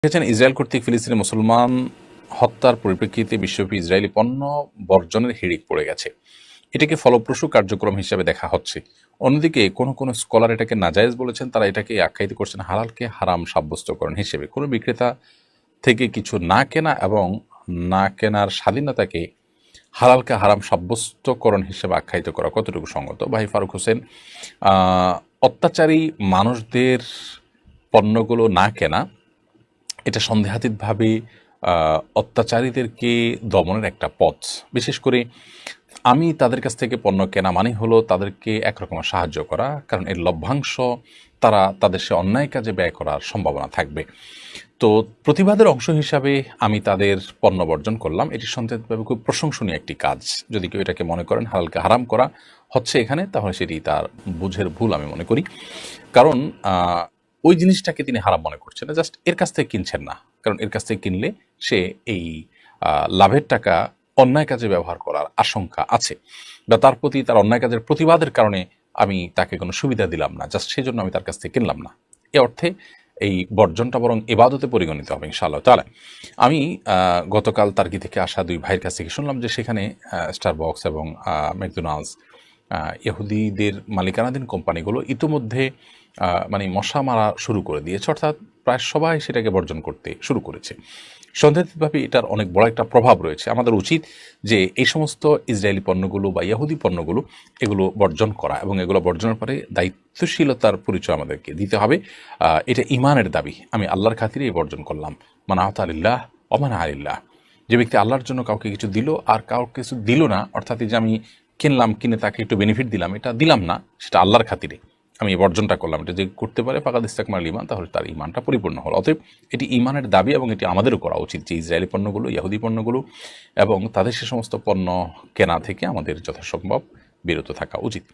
দেখেছেন ইসরায়েল কর্তৃক ফিলিস্তিনি মুসলমান হত্যার পরিপ্রেক্ষিতে বিশ্বব্যাপী ইসরায়েলি পণ্য বর্জনের হিড়িক পড়ে গেছে। এটাকে ফলপ্রসূ কার্যক্রম হিসেবে দেখা হচ্ছে। অন্যদিকে কোনো কোনো স্কলার এটাকে নাজায়েজ বলেছেন, তারা এটাকে আখ্যায়িত করছেন হালালকে হারাম সাব্যস্তকরণ হিসেবে। কোনো বিক্রেতা থেকে কিছু না কেনা এবং না কেনার স্বাধীনতাকে হালালকে হারাম সাব্যস্তকরণ হিসেবে আখ্যায়িত করা কতটুকু সঙ্গত? ভাই ফারুক হোসেন, অত্যাচারী মানুষদের পণ্যগুলো না কেনা এটা সন্দেহাতীতভাবে অত্যাচারীদেরকে দমনের একটা পথ। বিশেষ করে আমি তাদের কাছ থেকে পণ্য কেনা মানে হলো তাদেরকে একরকমের সাহায্য করা, কারণ এর লভ্যাংশ তারা তাদের সে অন্যায় কাজে ব্যয় করার সম্ভাবনা থাকবে। তো প্রতিবাদের অংশ হিসাবে আমি তাদের পণ্য বর্জন করলাম। এটি সন্দেহাতীতভাবে খুব প্রশংসনীয় একটি কাজ। যদি কেউ এটাকে মনে করেন হালালকে হারাম করা হচ্ছে এখানে, তাহলে সেটি তার বুঝের ভুল আমি মনে করি। কারণ ওই জিনিসটাকে তিনি হারাম মনে করছেন না, জাস্ট এর কাছ থেকে কিনছেন না। কারণ এর কাছ থেকে কিনলে সে এই লাভের টাকা অন্যায় কাজে ব্যবহার করার আশঙ্কা আছে, বা তার প্রতি তার অন্যায় কাজের প্রতিবাদের কারণে আমি তাকে কোনো সুবিধা দিলাম না, জাস্ট সেই জন্য আমি তার কাছ থেকে কিনলাম না। এ অর্থে এই বর্জনটা বরং ইবাদতে পরিগণিত হবে ইনশাআল্লাহ তাআলা। আমি গতকাল তার্কি থেকে আসা দুই ভাইয়ের কাছ থেকে শুনলাম যে সেখানে স্টারবক্স এবং ম্যাকডোনাল্ডস ইহুদিদের মালিকানাধীন কোম্পানিগুলো ইতোমধ্যে মানে মশা মারা শুরু করে দিয়েছে, অর্থাৎ প্রায় সবাই সেটাকে বর্জন করতে শুরু করেছে। সন্দেহাতীতভাবে এটার অনেক বড় একটা প্রভাব রয়েছে। আমাদের উচিত যে এই সমস্ত ইসরায়েলি পণ্যগুলো বা ইহুদি পণ্যগুলো এগুলো বর্জন করা, এবং এগুলো বর্জনের পরে দায়িত্বশীলতার পরিচয় আমাদেরকে দিতে হবে। এটা ইমানের দাবি। আমি আল্লাহর খাতিরেই বর্জন করলাম। মানা আতালিল্লাহ অমানা আলিল্লাহ। যে ব্যক্তি আল্লাহর জন্য কাউকে কিছু দিল আর কাউকে কিছু দিল না, অর্থাৎ এই যে আমি কিনলাম, কিনে তাকে একটু বেনিফিট দিলাম, এটা দিলাম না, সেটা আল্লাহর খাতিরে আমি এই বর্জনটা করলাম, এটা যে করতে পারে ফাকাদ ইস্তাকমাল ইমান, তাহলে তার ইমানটা পরিপূর্ণ হলো। অতএব এটি ইমানের দাবি, এবং এটি আমাদেরও করা উচিত যে ইসরায়েলি পণ্যগুলো, ইহুদি পণ্যগুলো এবং তাদের সে সমস্ত পণ্য কেনা থেকে আমাদের যথাসম্ভব বিরত থাকা উচিত।